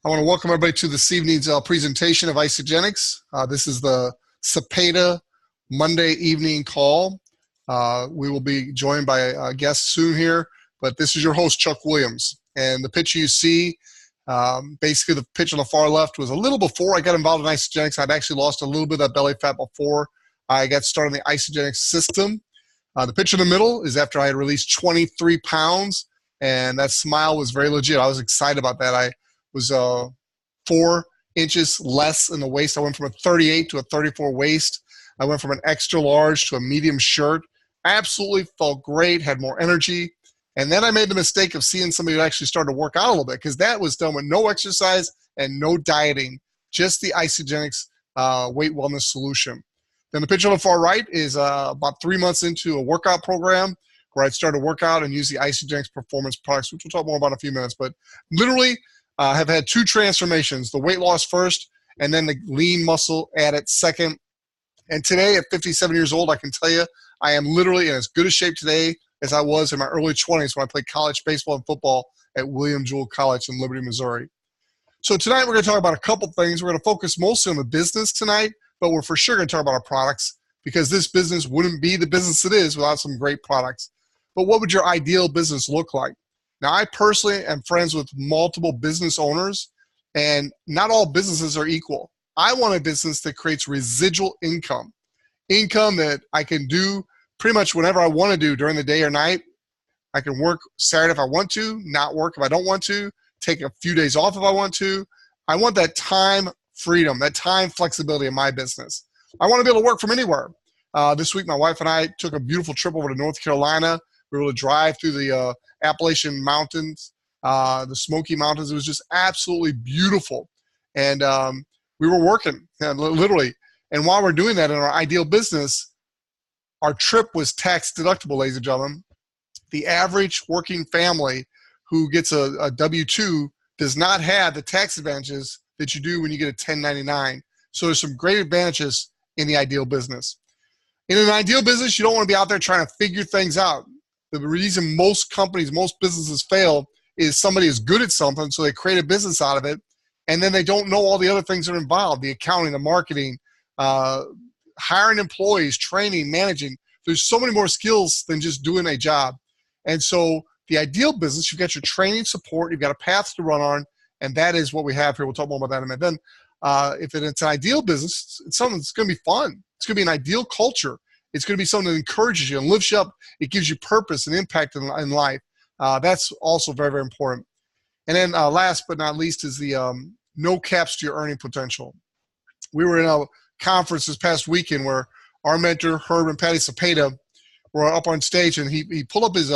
I want to welcome everybody to this evening's presentation of Isagenix. This is the Cepeda Monday evening call. We will be joined by a guest soon here, but this is your host, Chuck Williams. And the picture you see, basically the picture on the far left was a little before I got involved in Isagenix. I'd actually lost a little bit of that belly fat before I got started in the Isagenix system. The picture in the middle is after I had released 23 pounds, and that smile was very legit. I was excited about that. I was 4 inches less in the waist. I went from a 38 to a 34 waist. I went from an extra large to a medium shirt. Absolutely felt great, had more energy. And then I made the mistake of seeing somebody who actually started to work out a little bit, because that was done with no exercise and no dieting, just the Isagenix weight wellness solution. Then the picture on the far right is about 3 months into a workout program where I started to work out and use the Isagenix performance products, which we'll talk more about in a few minutes. But literally, have had 2 transformations, the weight loss first and then the lean muscle added second. And today at 57 years old, I can tell you I am literally in as good a shape today as I was in my early 20s when I played college baseball and football at William Jewell College in Liberty, Missouri. So tonight we're going to talk about a couple things. We're going to focus mostly on the business tonight, but we're for sure going to talk about our products, because this business wouldn't be the business it is without some great products. But what would your ideal business look like? Now, I personally am friends with multiple business owners, and not all businesses are equal. I want a business that creates residual income that I can do pretty much whenever I want to do during the day or night. I can work Saturday if I want to, not work if I don't want to, take a few days off if I want to. I want that time freedom, that time flexibility in my business. I want to be able to work from anywhere. This week, my wife and I took a beautiful trip over to North Carolina. We were able to drive through the Appalachian Mountains, the Smoky Mountains. It was just absolutely beautiful. And we were working, literally. And while we're doing that in our ideal business, our trip was tax deductible, ladies and gentlemen. The average working family who gets a W-2 does not have the tax advantages that you do when you get a 1099. So there's some great advantages in the ideal business. In an ideal business, you don't want to be out there trying to figure things out. The reason most companies, most businesses fail is somebody is good at something, so they create a business out of it, and then they don't know all the other things that are involved, the accounting, the marketing, hiring employees, training, managing. There's so many more skills than just doing a job. And so the ideal business, you've got your training support, you've got a path to run on, and that is what we have here. We'll talk more about that in a minute. Then if it's an ideal business, it's something that's going to be fun. It's going to be an ideal culture. It's going to be something that encourages you and lifts you up. It gives you purpose and impact in life. That's also very, very important. And then last but not least is the no caps to your earning potential. We were in a conference this past weekend where our mentor, Herb and Patty Cepeda, were up on stage, and he pulled up his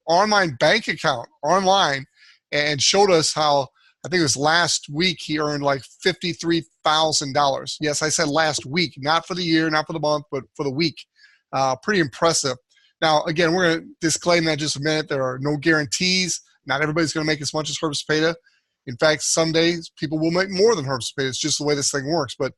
online bank account online and showed us how, I think it was last week, he earned like $53,000. Yes, I said last week, not for the year, not for the month, but for the week. Pretty impressive. Now, again, we're going to disclaim that in just a minute. There are no guarantees. Not everybody's going to make as much as Herb Cepeda. In fact, some days people will make more than Herb Cepeda. It's just the way this thing works. But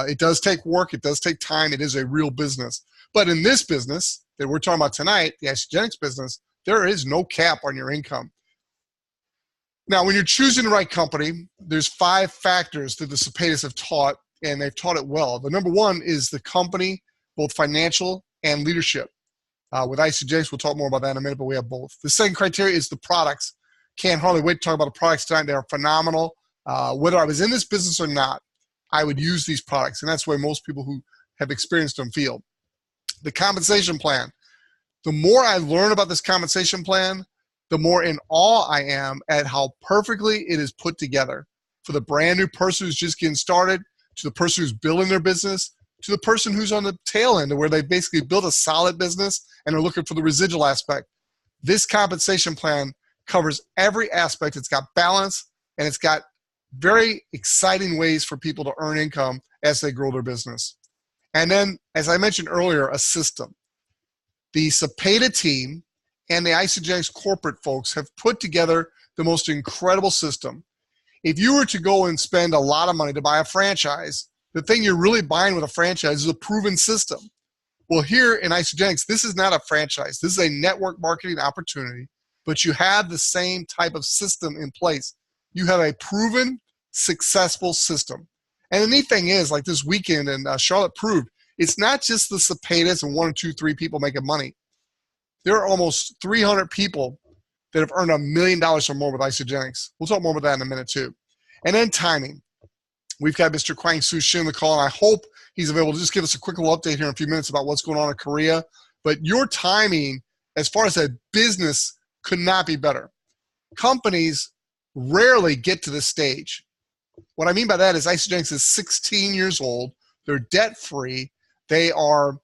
it does take work. It does take time. It is a real business. But in this business that we're talking about tonight, the Isagenix business, there is no cap on your income. Now, when you're choosing the right company, there's 5 factors that the Cepedas have taught, and they've taught it well. The number one is the company, both financial and leadership. With Isagenix, we'll talk more about that in a minute, but we have both. The second criteria is the products. Can't hardly wait to talk about the products tonight. They are phenomenal. Whether I was in this business or not, I would use these products, and that's the way most people who have experienced them feel. The compensation plan. The more I learn about this compensation plan, the more in awe I am at how perfectly it is put together for the brand new person who's just getting started, to the person who's building their business, to the person who's on the tail end, where they basically built a solid business and are looking for the residual aspect. This compensation plan covers every aspect. It's got balance, and it's got very exciting ways for people to earn income as they grow their business. And then, as I mentioned earlier, a system. The Cepeda team and the Isagenix corporate folks have put together the most incredible system. If you were to go and spend a lot of money to buy a franchise, the thing you're really buying with a franchise is a proven system. Well, here in Isagenix, this is not a franchise. This is a network marketing opportunity, but you have the same type of system in place. you have a proven, successful system. And the neat thing is, like this weekend, and Charlotte proved, it's not just the Cepedas and 1 or 2, 3 people making money. There are almost 300 people that have earned $1 million or more with Isagenix. We'll talk more about that in a minute too. And then timing. We've got Mr. Kwang Soo Shin on the call, and I hope he's available to just give us a quick little update here in a few minutes about what's going on in Korea. But your timing, as far as a business, could not be better. Companies rarely get to this stage. What I mean by that is Isagenix is 16 years old. They're debt-free. They are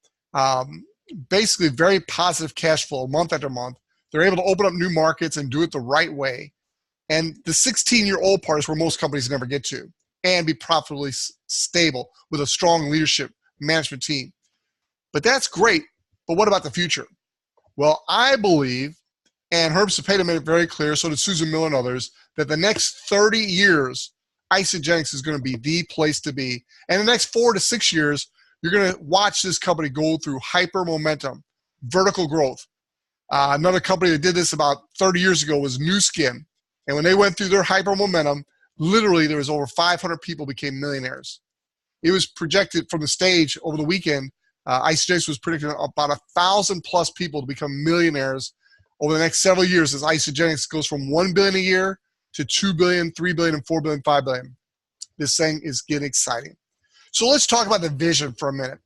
basically very positive cash flow month after month. They're able to open up new markets and do it the right way. And the 16-year-old part is where most companies never get to, and be profitably stable with a strong leadership management team. But that's great. But what about the future? Well, I believe, and Herb Cepeda made it very clear, so did Susan Miller and others, that the next 30 years, Isagenix is going to be the place to be. And the next 4 to 6 years, you're going to watch this company go through hyper momentum, vertical growth. Another company that did this about 30 years ago was Nu Skin. And when they went through their hyper momentum, literally there was over 500 people became millionaires. It was projected from the stage over the weekend. Isagenix was predicting about 1,000 plus people to become millionaires over the next several years as Isagenix goes from $1 billion a year to $2 billion, $3 billion, and $4 billion, $5 billion. This thing is getting exciting. So let's talk about the vision for a minute.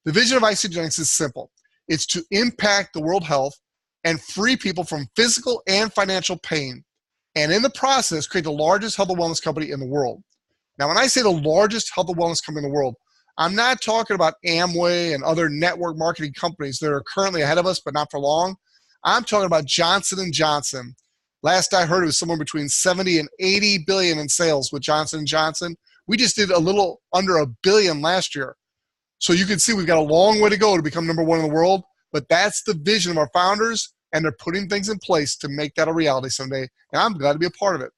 The vision of Isagenix is simple. It's to impact the world health and free people from physical and financial pain, and in the process, create the largest health and wellness company in the world. Now, when I say the largest health and wellness company in the world, I'm not talking about Amway and other network marketing companies that are currently ahead of us, but not for long. I'm talking about Johnson & Johnson. Last I heard, it was somewhere between 70 and 80 billion in sales with Johnson & Johnson. We just did a little under $1 billion last year. So you can see we've got a long way to go to become number one in the world, but that's the vision of our founders, and they're putting things in place to make that a reality someday, and I'm glad to be a part of it.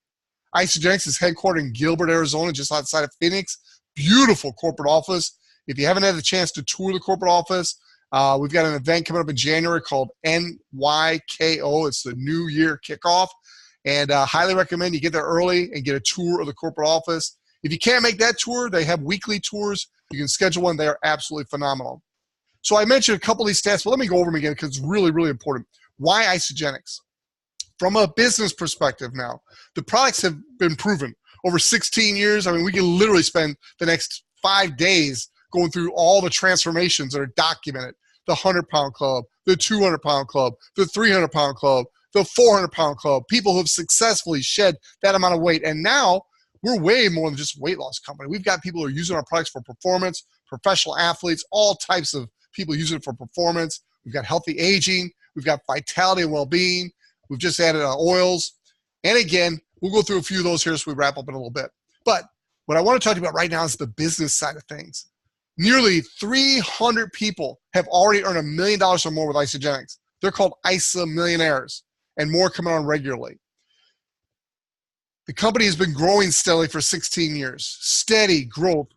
Isagenix is headquartered in Gilbert, Arizona, just outside of Phoenix. Beautiful corporate office. If you haven't had the chance to tour the corporate office, we've got an event coming up in January called NYKO. It's the New Year Kickoff, and highly recommend you get there early and get a tour of the corporate office. If you can't make that tour, they have weekly tours. You can schedule one. They are absolutely phenomenal. So I mentioned a couple of these stats, but let me go over them again because it's really, really important. Why Isagenix? From a business perspective now, the products have been proven over 16 years. I mean, we can literally spend the next 5 days going through all the transformations that are documented. The 100-pound club, the 200-pound club, the 300-pound club, the 400-pound club, people who have successfully shed that amount of weight. And now we're way more than just a weight loss company. We've got people who are using our products for performance, professional athletes, all types of people using it for performance. We've got healthy aging. We've got vitality and well-being. We've just added oils. And again, we'll go through a few of those here as we wrap up in a little bit. But what I want to talk to you about right now is the business side of things. Nearly 300 people have already earned $1 million or more with Isagenix. They're called ISA millionaires, and more coming on regularly. The company has been growing steadily for 16 years. Steady growth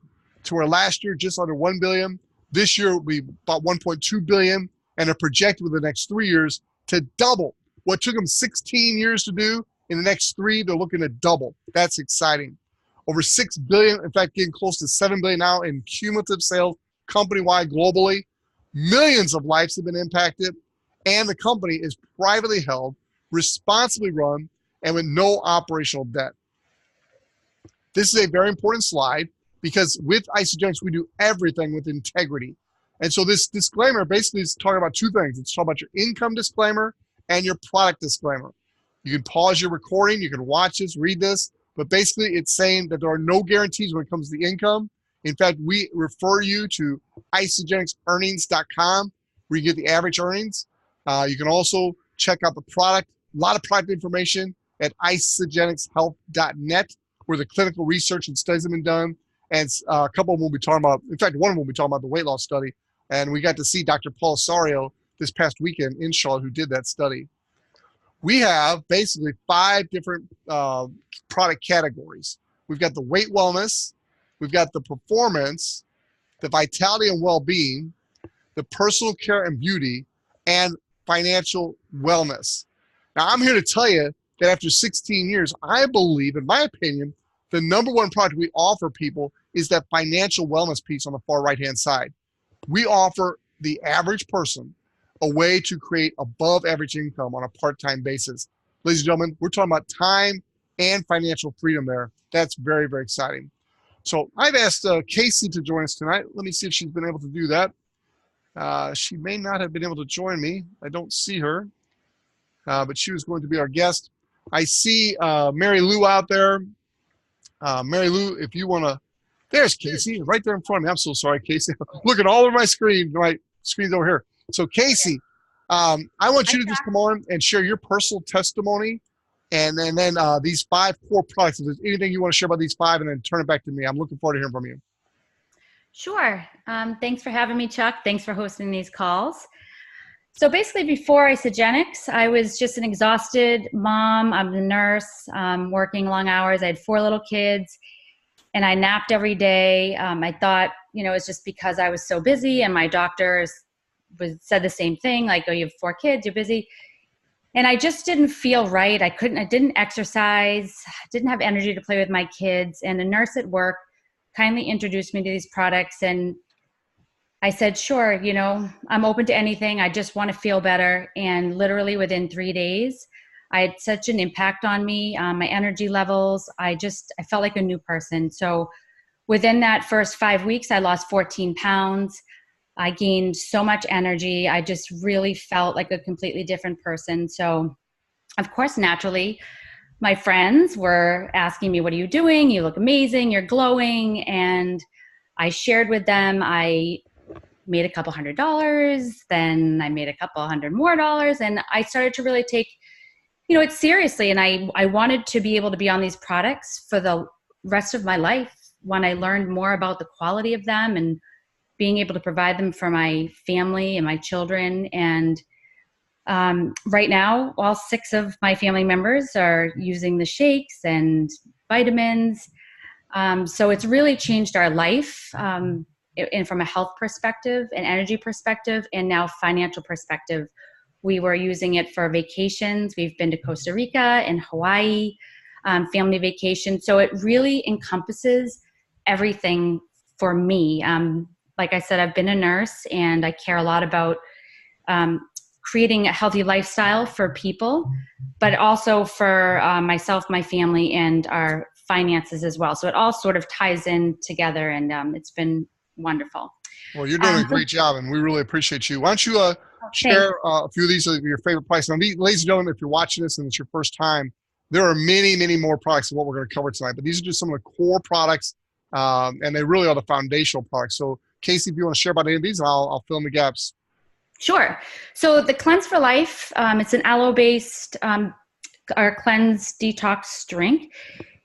to where last year just under $1 billion. This year will be about $1.2 billion, and are projected within the next 3 years to double. What took them 16 years to do, in the next 3, they're looking to double. That's exciting. Over $6 billion, in fact, getting close to $7 billion now in cumulative sales company-wide globally. Millions of lives have been impacted, and the company is privately held, responsibly run, and with no operational debt. This is a very important slide because with Isagenix, we do everything with integrity. And so this disclaimer basically is talking about 2 things. It's talking about your income disclaimer and your product disclaimer. You can pause your recording, you can watch this, read this, but basically it's saying that there are no guarantees when it comes to the income. In fact, we refer you to isagenixearnings.com where you get the average earnings. You can also check out the product, a lot of product information at isagenixhealth.net where the clinical research and studies have been done. And a couple of them we'll be talking about, in fact, one of them we'll be talking about the weight loss study. And we got to see Dr. Paul Osorio this past weekend in Charlotte who did that study. We have basically 5 different product categories. We've got the weight wellness, we've got the performance, the vitality and well-being, the personal care and beauty, and financial wellness. Now, I'm here to tell you that after 16 years, I believe, in my opinion, the number one product we offer people is that financial wellness piece on the far right-hand side. We offer the average person a way to create above average income on a part-time basis. Ladies and gentlemen, we're talking about time and financial freedom there. That's very, very exciting. So I've asked Kasie to join us tonight. Let me see if she's been able to do that. She may not have been able to join me. I don't see her, but she was going to be our guest. I see Mary Lou out there. Mary Lou, if you want to, there's Kasie right there in front of me. I'm so sorry, Kasie. Looking all over my screen. My screen's over here. So Kasie, I want you to just come on and share your personal testimony, and then these 5 core products. If there's anything you want to share about these 5, and then turn it back to me. I'm looking forward to hearing from you. Sure. Thanks for having me, Chuck. Thanks for hosting these calls. So basically, before Isagenix, I was just an exhausted mom. I'm a nurse, working long hours. I had 4 little kids, and I napped every day. I thought, it was just because I was so busy, and my doctor said the same thing, like, oh, you have 4 kids, you're busy. And I just didn't feel right. I didn't exercise, didn't have energy to play with my kids. And a nurse at work kindly introduced me to these products, and I said, sure, I'm open to anything. I just want to feel better. And literally within 3 days, I had such an impact on me, my energy levels. I felt like a new person. So within that first 5 weeks, I lost 14 pounds. I gained so much energy. I just really felt like a completely different person. So of course, naturally, my friends were asking me, what are you doing? You look amazing. You're glowing. And I shared with them. I made a couple $100s, then I made a couple $100 more, and I started to really take, it seriously. And I wanted to be able to be on these products for the rest of my life when I learned more about the quality of them and being able to provide them for my family and my children. And right now, all 6 of my family members are using the shakes and vitamins. So it's really changed our life. And from a health perspective, an energy perspective, and now financial perspective. We were using it for vacations. We've been to Costa Rica and Hawaii, family vacation. So it really encompasses everything for me. Like I said, I've been a nurse, and I care a lot about creating a healthy lifestyle for people, but also for myself, my family, and our finances as well. So it all sort of ties in together, and it's been wonderful. Well, you're doing a great job, and we really appreciate you. Why don't you share a few of these of your favorite products? Now, ladies and gentlemen, if you're watching this and it's your first time, there are many, many more products than what we're going to cover tonight, but these are just some of the core products, and they really are the foundational products. So, Kasie, if you want to share about any of these, I'll fill in the gaps. Sure. So the Cleanse for Life, it's an aloe-based our Cleanse Detox drink,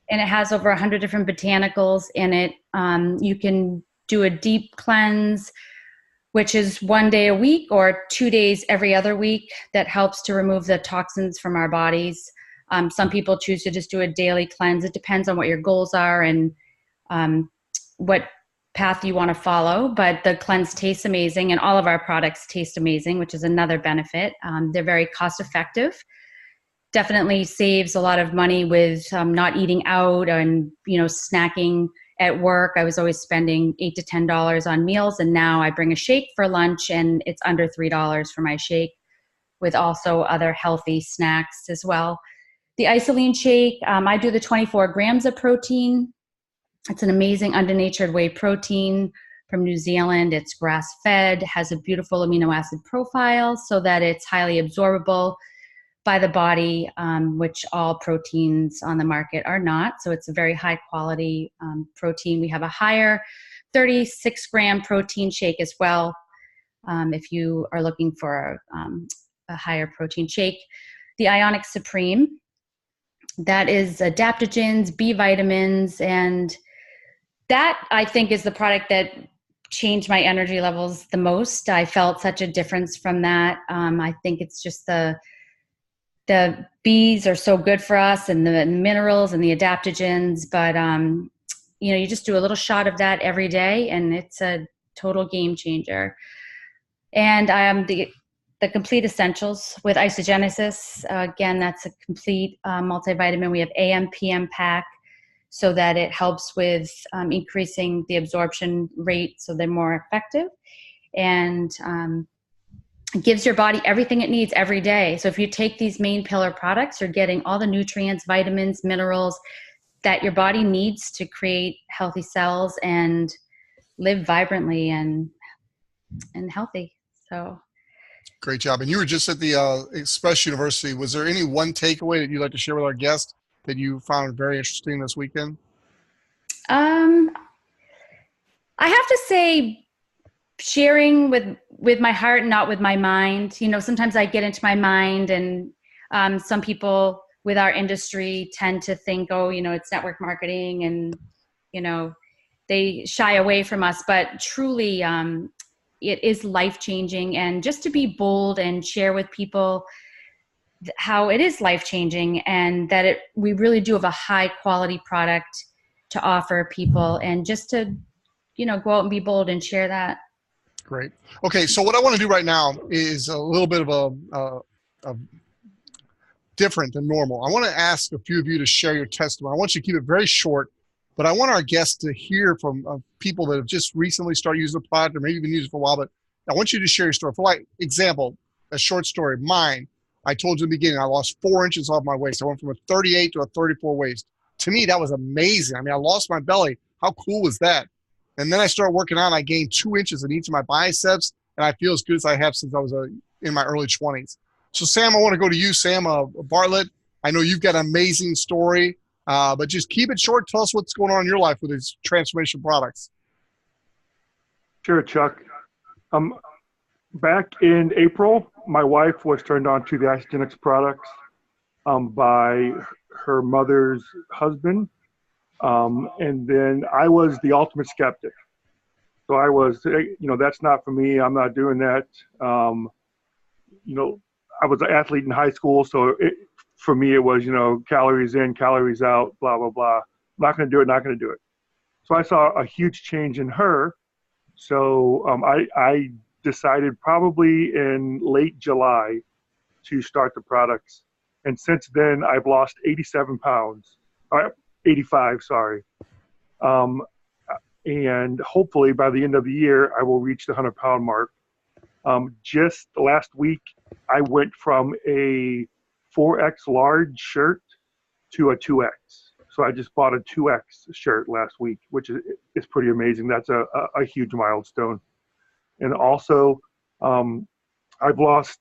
and it has over 100 different botanicals in it. You can do a deep cleanse, which is 1 day a week or 2 days every other week. That helps to remove the toxins from our bodies. Some people choose to just do a daily cleanse. It depends on what your goals are and what path you want to follow, but the cleanse tastes amazing, and all of our products taste amazing, which is another benefit. They're very cost effective. Definitely saves a lot of money with not eating out and snacking at work. I was always spending $8 to $10 on meals, and now I bring a shake for lunch, and it's under $3 for my shake, with also other healthy snacks as well. The Isalean Shake, I do the 24 grams of protein. It's an amazing unddenatured whey protein from New Zealand. It's grass-fed, has a beautiful amino acid profile so that it's highly absorbable by the body, which all proteins on the market are not. So it's a very high quality protein. We have a higher 36-gram protein shake as well, if you are looking for a higher protein shake. The Ionic Supreme, that is adaptogens, B vitamins, and that I think is the product that changed my energy levels the most. I felt such a difference from that. I think it's just the B's are so good for us, and the minerals and the adaptogens, but you just do a little shot of that every day, and it's a total game changer. And the the Complete Essentials with Isagenesis. Again, that's a complete multivitamin. We have AM, PM pack so that it helps with increasing the absorption rate so they're more effective. And it gives your body everything it needs every day. So if you take these main pillar products, you're getting all the nutrients, vitamins, minerals that your body needs to create healthy cells and live vibrantly and healthy. So Great job. And you were just at the Express University. Was there any one takeaway that you'd like to share with our guests that you found very interesting this weekend? I have to say, sharing with my heart, not with my mind. You know, sometimes I get into my mind, and some people with our industry tend to think, oh, you know, it's network marketing, and, you know, they shy away from us. But truly, it is life-changing. And just to be bold and share with people how it is life-changing, and that we really do have a high-quality product to offer people, and just to, you know, go out and be bold and share that. Great. Okay, so what I want to do right now is a little bit of a different than normal. I want to ask a few of you to share your testimony. I want you to keep it very short, but I want our guests to hear from people that have just recently started using the product or maybe been using it for a while, but I want you to share your story. For like example, a short story, mine, I told you in the beginning, I lost 4 inches off my waist. I went from a 38 to a 34 waist. To me, that was amazing. I mean, I lost my belly. How cool was that? And then I started working out, and I gained 2 inches in each of my biceps, and I feel as good as I have since I was in my early 20s. So, Sam, I want to go to you, Sam Bartlett. I know you've got an amazing story, but just keep it short. Tell us what's going on in your life with these transformation products. Sure, Chuck. Back in April, my wife was turned on to the Isagenix products by her mother's husband. And then I was the ultimate skeptic. So I was, you know, that's not for me. I'm not doing that. You know, I was an athlete in high school. So for me, it was, you know, calories in, calories out, blah, blah, blah. Not going to do it, not going to do it. So I saw a huge change in her. So I decided probably in late July to start the products. And since then, I've lost 87 pounds. 85, sorry. And hopefully by the end of the year, I will reach the 100-pound mark. Just last week, I went from a 4X large shirt to a 2X. So I just bought a 2X shirt last week, which is pretty amazing. That's a huge milestone. And also, I've lost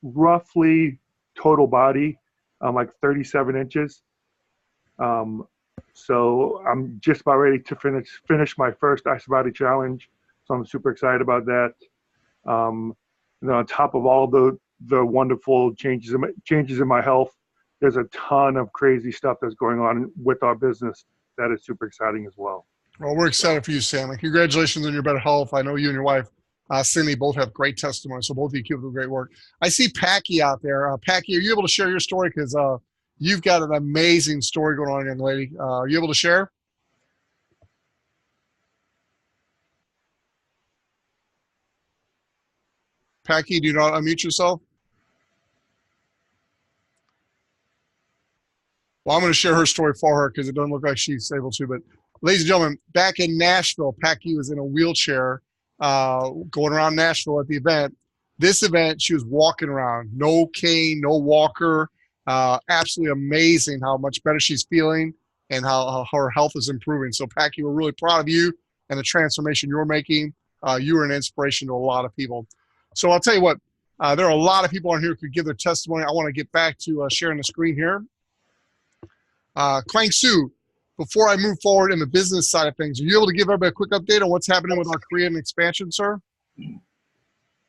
roughly total body, like 37 inches. So I'm just about ready to finish my first Ice Body Challenge. So I'm super excited about that. And then on top of all the wonderful changes in my health, there's a ton of crazy stuff that's going on with our business that is super exciting as well. Well, we're excited for you, Sam. And congratulations on your better health. I know you and your wife, Cindy, both have great testimony. So both of you keep up the great work. I see Packy out there. Packy, are you able to share your story? Because you've got an amazing story going on, young lady. Are you able to share? Packy, do you not unmute yourself? Well, I'm going to share her story for her because it doesn't look like she's able to. But ladies and gentlemen, back in Nashville, Packy was in a wheelchair going around Nashville at the event. This event, she was walking around. No cane, no walker. Absolutely amazing how much better she's feeling and how her health is improving. So, Packy, we're really proud of you and the transformation you're making. You are an inspiration to a lot of people. So I'll tell you what, there are a lot of people on here who could give their testimony. I want to get back to sharing the screen here. Kwang Soo, before I move forward in the business side of things, are you able to give everybody a quick update on what's happening with our Korean expansion, sir?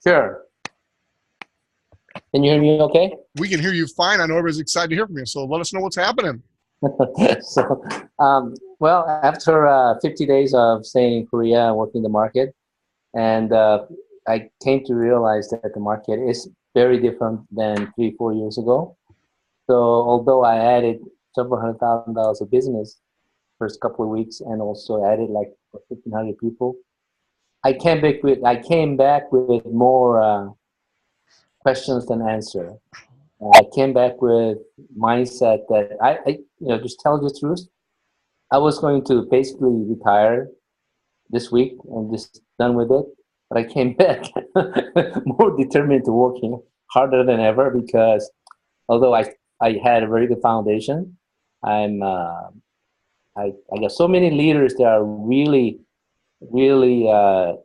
Sure. Can you hear me okay? We can hear you fine. I know everybody's excited to hear from you, so let us know what's happening. So, well, after 50 days of staying in Korea and working the market, and I came to realize that the market is very different than 3-4 years ago. So although I added several $100,000 of business first couple of weeks and also added like 1,500 people, I came back with more questions than answer. I came back with mindset that just tell the truth. I was going to basically retire this week and just done with it. But I came back more determined to working harder than ever because although I had a very good foundation, I'm I got so many leaders that are really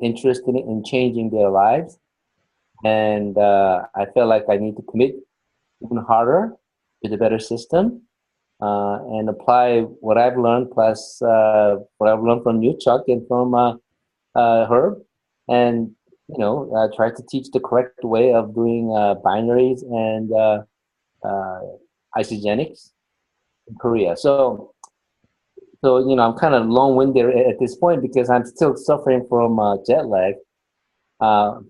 interested in changing their lives, and I felt like I need to commit even harder with a better system and apply what I've learned plus what I've learned from you, Chuck, and from Herb, and try to teach the correct way of doing binaries and uh, Isagenix in Korea. So I'm kind of long-winded at this point because I'm still suffering from jet lag, uh,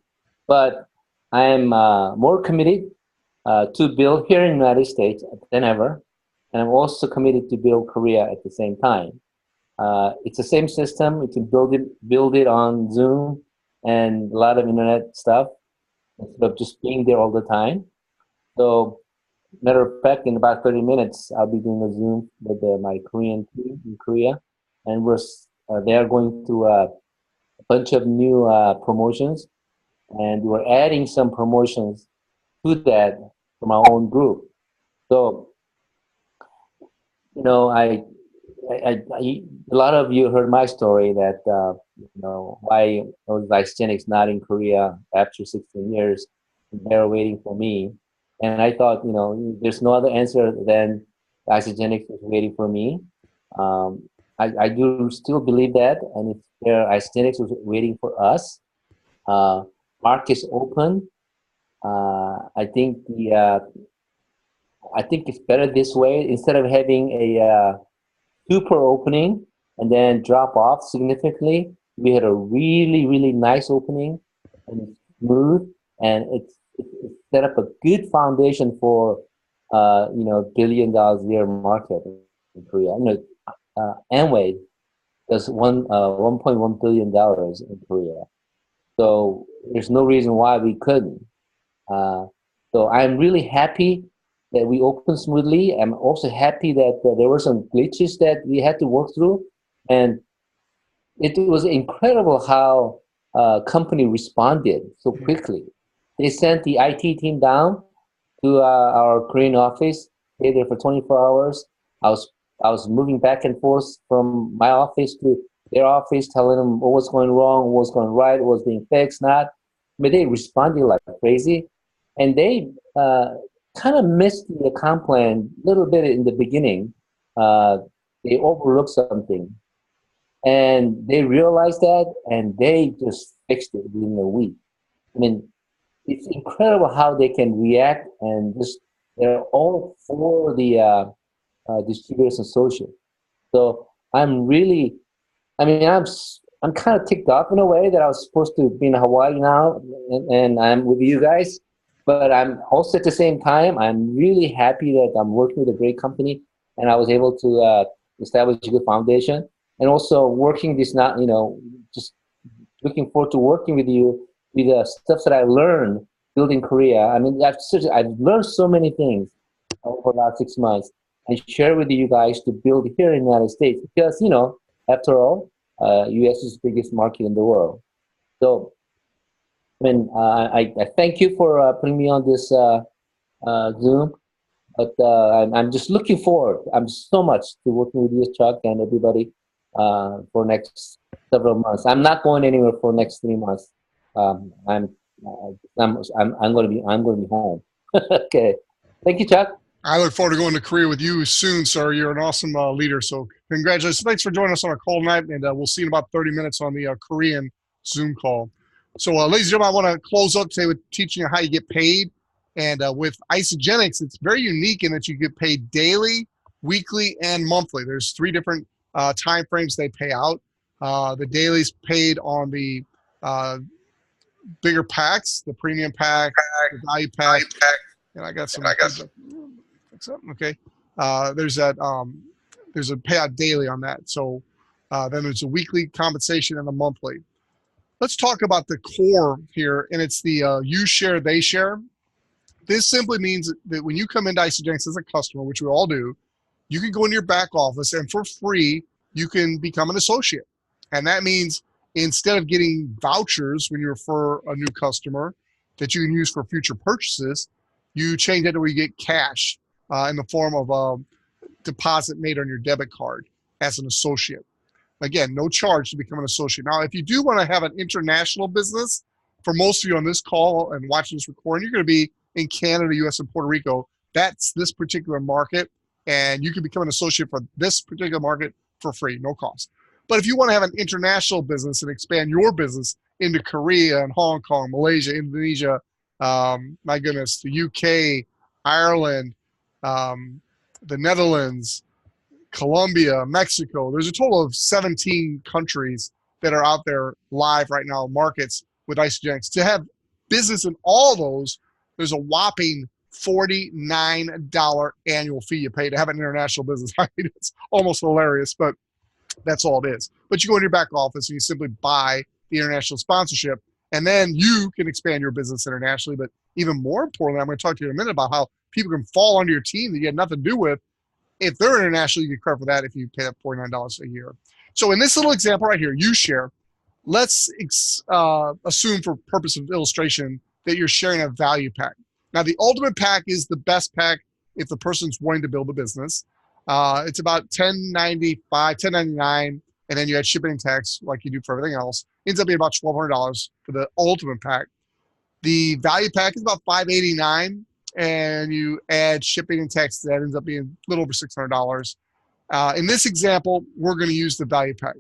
but I'm more committed to build here in the United States than ever, and I'm also committed to build Korea at the same time. It's the same system. You can build it on Zoom and a lot of internet stuff instead of just being there all the time. So, matter of fact, in about 30 minutes, I'll be doing a Zoom with my Korean team in Korea, and they are going through a bunch of new promotions, and we're adding some promotions to that from our own group. So, a lot of you heard my story that why was Isagenix not in Korea after 16 years? They're waiting for me, and I thought there's no other answer than Isagenix is waiting for me. I do still believe that, and if Isagenix was waiting for us, market's open. I think it's better this way instead of having a super opening and then drop off significantly. We had a really, really nice opening and it's smooth, and it set up a good foundation for $1 billion a year market in Korea. Amway does 1.1 billion dollars in Korea, so there's no reason why we couldn't. So I'm really happy that we opened smoothly. I'm also happy that there were some glitches that we had to work through, and it was incredible how company responded so quickly. They sent the IT team down to our Korean office, stayed there for 24 hours. I was moving back and forth from my office to their office, telling them what was going wrong, what was going right, what was being fixed, not. But they responded like crazy, and they kind of missed the account plan a little bit in the beginning. They overlooked something, and they realized that, and they just fixed it within a week. I mean, it's incredible how they can react, and they're all for the distributors and social. So I'm really, I mean, I'm kind of ticked off in a way that I was supposed to be in Hawaii now, and I'm with you guys. But I'm also at the same time, I'm really happy that I'm working with a great company, and I was able to establish a good foundation, and also working this now, just looking forward to working with you with the stuff that I learned building Korea. I mean, I've learned so many things over the last 6 months, and share with you guys to build here in the United States because after all, U.S. is the biggest market in the world. So, I mean, I thank you for putting me on this Zoom, but I'm just looking forward. I'm so much to working with you, Chuck, and everybody for next several months. I'm not going anywhere for next 3 months. I'm going to be home. Okay, thank you, Chuck. I look forward to going to Korea with you soon, sir. You're an awesome leader. So congratulations. Thanks for joining us on a call tonight, and we'll see you in about 30 minutes on the Korean Zoom call. So ladies and gentlemen, I want to close up today with teaching you how you get paid. And with Isagenix, it's very unique in that you get paid daily, weekly, and monthly. There's 3 different time frames they pay out. The daily's paid on the bigger packs, the premium pack, the value pack, and I got some. Okay. There's a payout daily on that. So then there's a weekly compensation and a monthly. Let's talk about the core here, and it's the you share, they share. This simply means that when you come into Isagenix as a customer, which we all do, you can go into your back office and for free, you can become an associate. And that means instead of getting vouchers when you refer a new customer that you can use for future purchases, you change it to where you get cash in the form of a deposit made on your debit card as an associate. Again, no charge to become an associate. Now, if you do want to have an international business, for most of you on this call and watching this recording, you're going to be in Canada, US, and Puerto Rico. That's this particular market, and you can become an associate for this particular market for free, no cost. But if you want to have an international business and expand your business into Korea and Hong Kong, Malaysia, Indonesia, my goodness, the UK, Ireland, the Netherlands, Colombia, Mexico. There's a total of 17 countries that are out there live right now, markets with Isagenix. To have business in all those, there's a whopping $49 annual fee you pay to have an international business. I mean, it's almost hilarious, but that's all it is. But you go in your back office and you simply buy the international sponsorship, and then you can expand your business internationally. But even more importantly, I'm going to talk to you in a minute about how people can fall under your team that you had nothing to do with. If they're international, you get credit for that if you pay that $49 a year. So in this little example right here, you share, let's assume for purpose of illustration that you're sharing a value pack. Now, the ultimate pack is the best pack if the person's wanting to build a business. It's about $10.95, $10.99, and then you add shipping and tax like you do for everything else. It ends up being about $1,200 for the ultimate pack. The value pack is about $589, and you add shipping and tax, that ends up being a little over $600. In this example, we're going to use the value pack.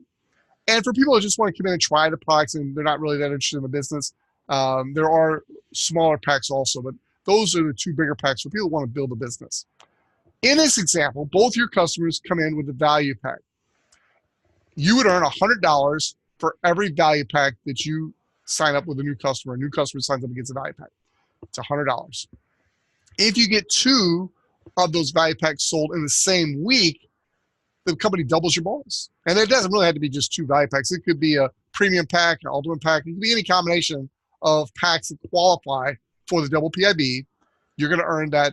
And for people who just want to come in and try the products and they're not really that interested in the business, there are smaller packs also, but those are the two bigger packs for people who want to build a business. In this example, both your customers come in with the value pack. You would earn $100 for every value pack that you sign up with a new customer. A new customer signs up and gets a value pack. It's $100. If you get two of those value packs sold in the same week, the company doubles your bonus. And it doesn't really have to be just two value packs. It could be a premium pack, an ultimate pack. It could be any combination of packs that qualify for the double PIB. You're going to earn that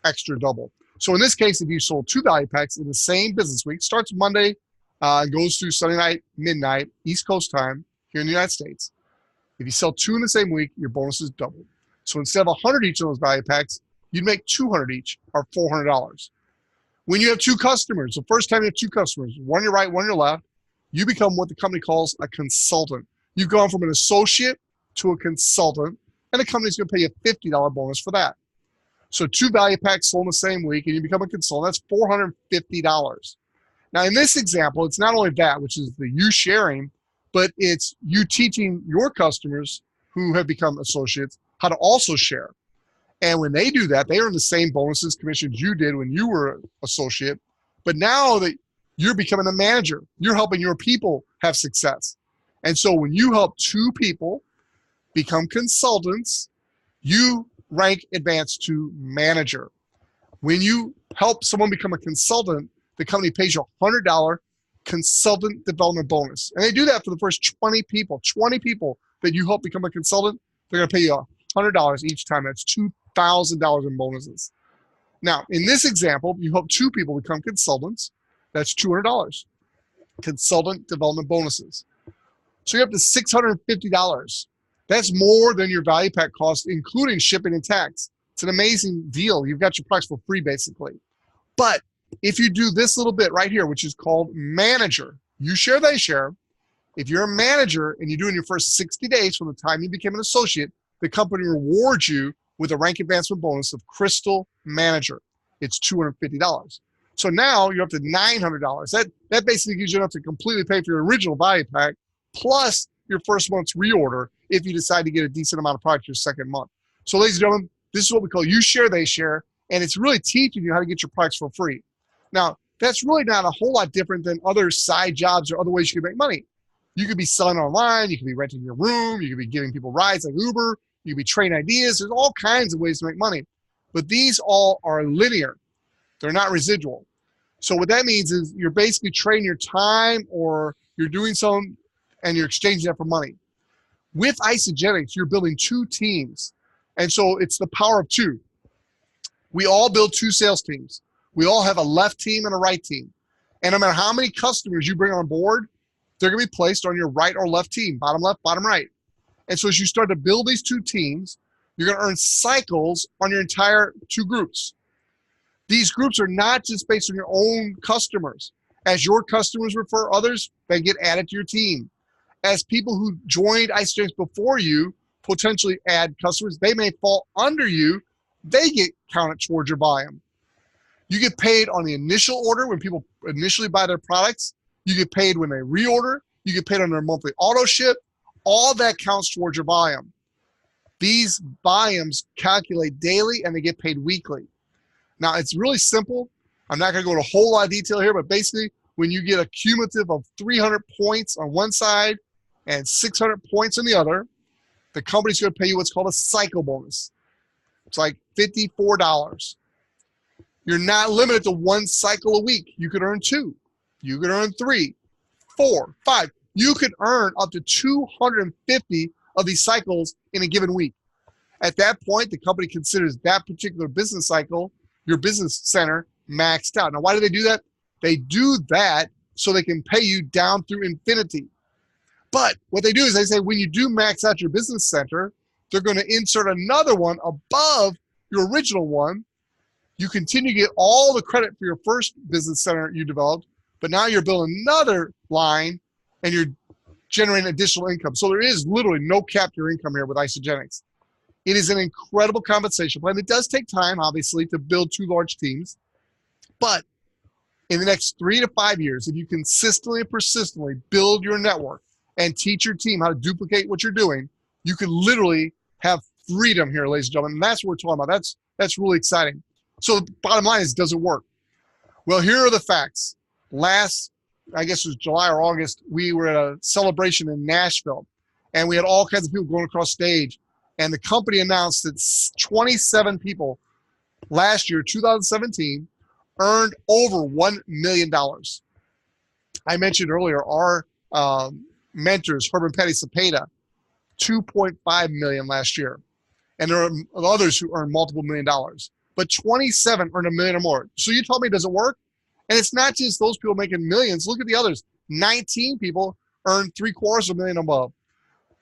extra double. So in this case, if you sold two value packs in the same business week, starts Monday and goes through Sunday night, midnight, East Coast time here in the United States. If you sell two in the same week, your bonus is doubled. So instead of 100 each of those value packs, you'd make 200 each, or $400. When you have two customers, the first time you have two customers, one on your right, one on your left, you become what the company calls a consultant. You've gone from an associate to a consultant, and the company's going to pay you a $50 bonus for that. So two value packs sold in the same week, and you become a consultant. That's $450. Now, in this example, it's not only that, which is the you sharing, but it's you teaching your customers who have become associates how to also share. And when they do that, they earn the same bonuses, commissions you did when you were an associate. But now that you're becoming a manager, you're helping your people have success. And so when you help two people become consultants, you rank advance to manager. When you help someone become a consultant, the company pays you a $100 consultant development bonus. And they do that for the first 20 people. 20 people that you help become a consultant, they're going to pay you $100 each time. That's $2,000 in bonuses. Now, in this example, you help two people become consultants. That's $200. Consultant development bonuses. So you're up to $650. That's more than your value pack cost, including shipping and tax. It's an amazing deal. You've got your products for free, basically. But if you do this little bit right here, which is called manager, you share, they share. If you're a manager and you do it in your first 60 days from the time you became an associate, the company rewards you with a rank advancement bonus of Crystal Manager. It's $250. So now you're up to $900. That basically gives you enough to completely pay for your original value pack, plus your first month's reorder if you decide to get a decent amount of product your second month. So ladies and gentlemen, this is what we call you share, they share, and it's really teaching you how to get your products for free. Now, that's really not a whole lot different than other side jobs or other ways you can make money. You could be selling online, you could be renting your room, you could be giving people rides like Uber, you could be trading ideas. There's all kinds of ways to make money. But these all are linear. They're not residual. So what that means is you're basically trading your time or you're doing something and you're exchanging that for money. With Isagenix, you're building 2 teams. And so it's the power of 2. We all build 2 sales teams. We all have a left team and a right team. And no matter how many customers you bring on board, they're going to be placed on your right or left team, bottom left, bottom right. And so as you start to build these 2 teams, you're going to earn cycles on your entire 2 groups. These groups are not just based on your own customers. As your customers refer others, they get added to your team. As people who joined Isagenix before you potentially add customers, they may fall under you. They get counted towards your volume. You get paid on the initial order when people initially buy their products. You get paid when they reorder. You get paid on their monthly auto ship. All that counts towards your volume. These volumes calculate daily and they get paid weekly. Now, it's really simple. I'm not going to go into a whole lot of detail here, but basically, when you get a cumulative of 300 points on one side and 600 points on the other, the company's going to pay you what's called a cycle bonus. It's like $54. You're not limited to 1 cycle a week. You could earn 2. You could earn 3, 4, 5. You could earn up to 250 of these cycles in a given week. At that point, the company considers that particular business cycle, your business center, maxed out. Now, why do they do that? They do that so they can pay you down through infinity. But what they do is they say when you do max out your business center, they're going to insert another one above your original one. You continue to get all the credit for your first business center you developed, but now you're building another line and you're generating additional income. So there is literally no cap to your income here with Isagenix. It is an incredible compensation plan. It does take time, obviously, to build 2 large teams. But in the next 3 to 5 years, if you consistently and persistently build your network and teach your team how to duplicate what you're doing, you could literally have freedom here, ladies and gentlemen. And that's what we're talking about. That's really exciting. So the bottom line is, does it work? Well, here are the facts. Last, I guess it was July or August, we were at a celebration in Nashville, and we had all kinds of people going across stage. And the company announced that 27 people last year, 2017, earned over $1 million. I mentioned earlier our mentors, Herb and Patty Cepeda, $2.5 million last year. And there are others who earn multiple $1 million. But 27 earn $1 million or more. So you tell me, does it work? And it's not just those people making millions. Look at the others. 19 people earn $750,000 above.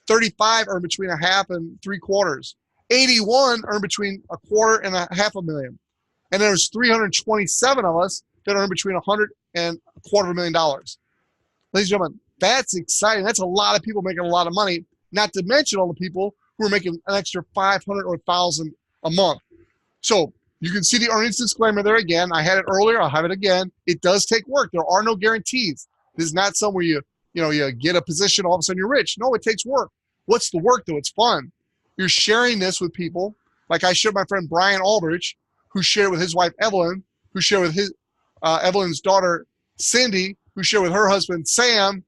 35 earn between $1/2 and $750,000. 81 earn between $250,000 and $500,000. And there's 327 of us that earn between $100,000 and $250,000. Ladies and gentlemen, that's exciting. That's a lot of people making a lot of money, not to mention all the people who are making an extra $500 or $1,000 a month. So you can see the earnings disclaimer there again. I had it earlier. I'll have it again. It does take work. There are no guarantees. This is not somewhere you get a position, all of a sudden you're rich. No, it takes work. What's the work, though? It's fun. You're sharing this with people. Like I shared with my friend Brian Aldrich, who shared with his wife Evelyn, who shared with his Evelyn's daughter Cindy, who shared with her husband Sam,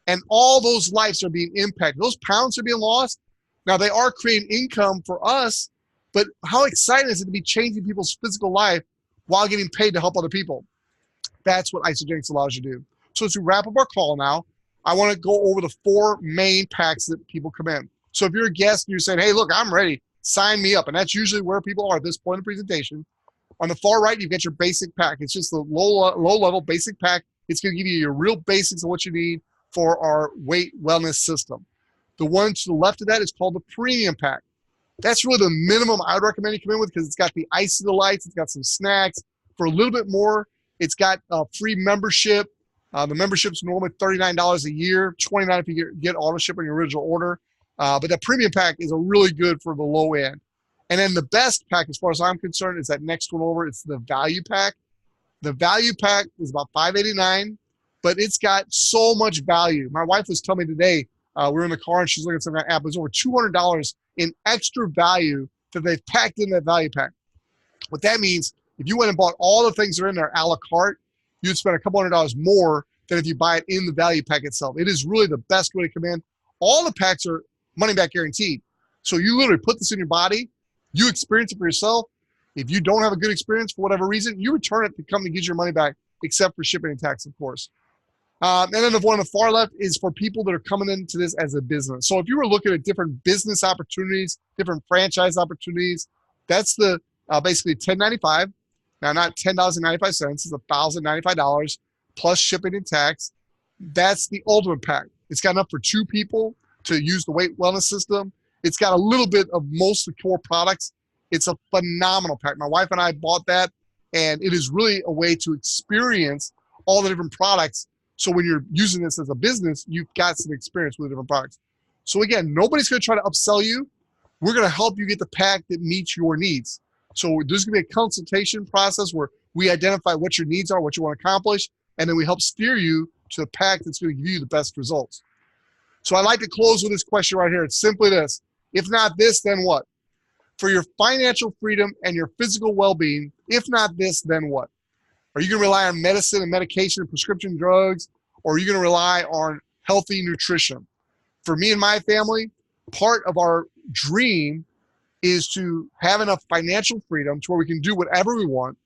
and all those lives are being impacted. Those pounds are being lost. Now, they are creating income for us, but how exciting is it to be changing people's physical life while getting paid to help other people? That's what Isagenix allows you to do. So to wrap up our call now, I want to go over the 4 main packs that people come in. So if you're a guest and you're saying, hey, look, I'm ready, sign me up. And that's usually where people are at this point in the presentation. On the far right, you've got your basic pack. It's just the low-level basic pack. It's going to give you your real basics of what you need for our weight wellness system. The one to the left of that is called the premium pack. That's really the minimum I would recommend you come in with because it's got the ice of the lights. It's got some snacks. For a little bit more, it's got a free membership. The membership's normally $39 a year, $29 if you get auto ship on your original order. But that premium pack is a really good for the low end. And then the best pack, as far as I'm concerned, is that next one over. It's the value pack. The value pack is about $589, but it's got so much value. My wife was telling me today, we were in the car and she's looking at some app. There's over $200 in extra value that they've packed in that value pack. What that means, if you went and bought all the things that are in there a la carte, you'd spend a couple $100 more than if you buy it in the value pack itself. It is really the best way to come in. All the packs are money back guaranteed. So you literally put this in your body, you experience it for yourself. If you don't have a good experience for whatever reason, you return it, the company gives your money back, except for shipping and tax, of course. And then the one on the far left is for people that are coming into this as a business. So if you were looking at different business opportunities, different franchise opportunities, that's the basically $10.95. Now, not $10.95, it's $1,095 plus shipping and tax. That's the ultimate pack. It's got enough for 2 people to use the weight wellness system. It's got a little bit of most of the core products. It's a phenomenal pack. My wife and I bought that, and it is really a way to experience all the different products. So when you're using this as a business, you've got some experience with the different products. So again, nobody's going to try to upsell you. We're going to help you get the pack that meets your needs. So there's going to be a consultation process where we identify what your needs are, what you want to accomplish, and then we help steer you to the pack that's going to give you the best results. So I'd like to close with this question right here. It's simply this. If not this, then what? For your financial freedom and your physical well-being, if not this, then what? Are you going to rely on medicine and medication and prescription drugs, or are you going to rely on healthy nutrition? For me and my family, part of our dream is to have enough financial freedom to where we can do whatever we want,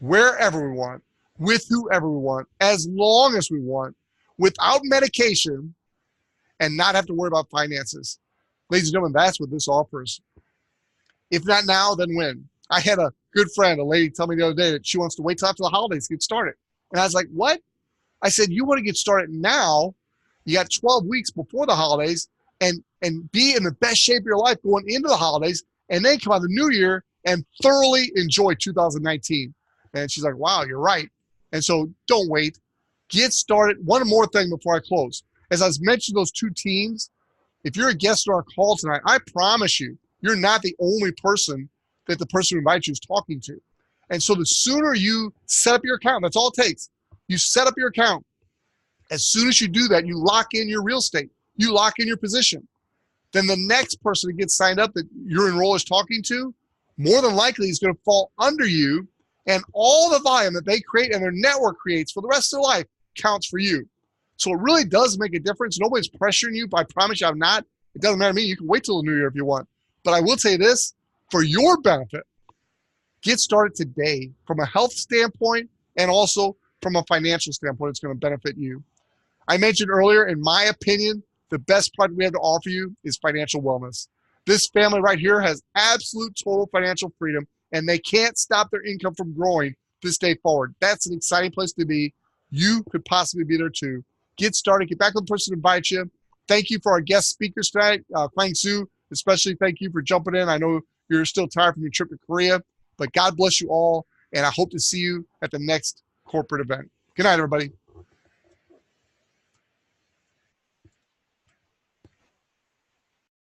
wherever we want, with whoever we want, as long as we want, without medication, and not have to worry about finances. Ladies and gentlemen, that's what this offers. If not now, then when? I had a good friend, a lady, tell me the other day that she wants to wait till after the holidays to get started. And I was like, what? I said, you want to get started now. You got 12 weeks before the holidays and be in the best shape of your life going into the holidays, and then come out the new year and thoroughly enjoy 2019. And she's like, wow, you're right. And so don't wait. Get started. One more thing before I close. As I was mentioning those 2 teams, if you're a guest on our call tonight, I promise you, you're not the only person that the person who invites you is talking to. And so the sooner you set up your account, that's all it takes. You set up your account. As soon as you do that, you lock in your real estate. You lock in your position. Then the next person that gets signed up that your enroller is talking to, more than likely is going to fall under you, and all the volume that they create and their network creates for the rest of their life counts for you. So it really does make a difference. Nobody's pressuring you, but I promise you I'm not. It doesn't matter to me. You can wait till the new year if you want. But I will tell you this, for your benefit, get started today from a health standpoint and also from a financial standpoint. It's going to benefit you. I mentioned earlier, in my opinion, the best product we have to offer you is financial wellness. This family right here has absolute total financial freedom, and they can't stop their income from growing this day forward. That's an exciting place to be. You could possibly be there too. Get started. Get back with the person who invites you. Thank you for our guest speakers tonight. Kwang Soo, especially thank you for jumping in. I know you're still tired from your trip to Korea, but God bless you all, and I hope to see you at the next corporate event. Good night, everybody.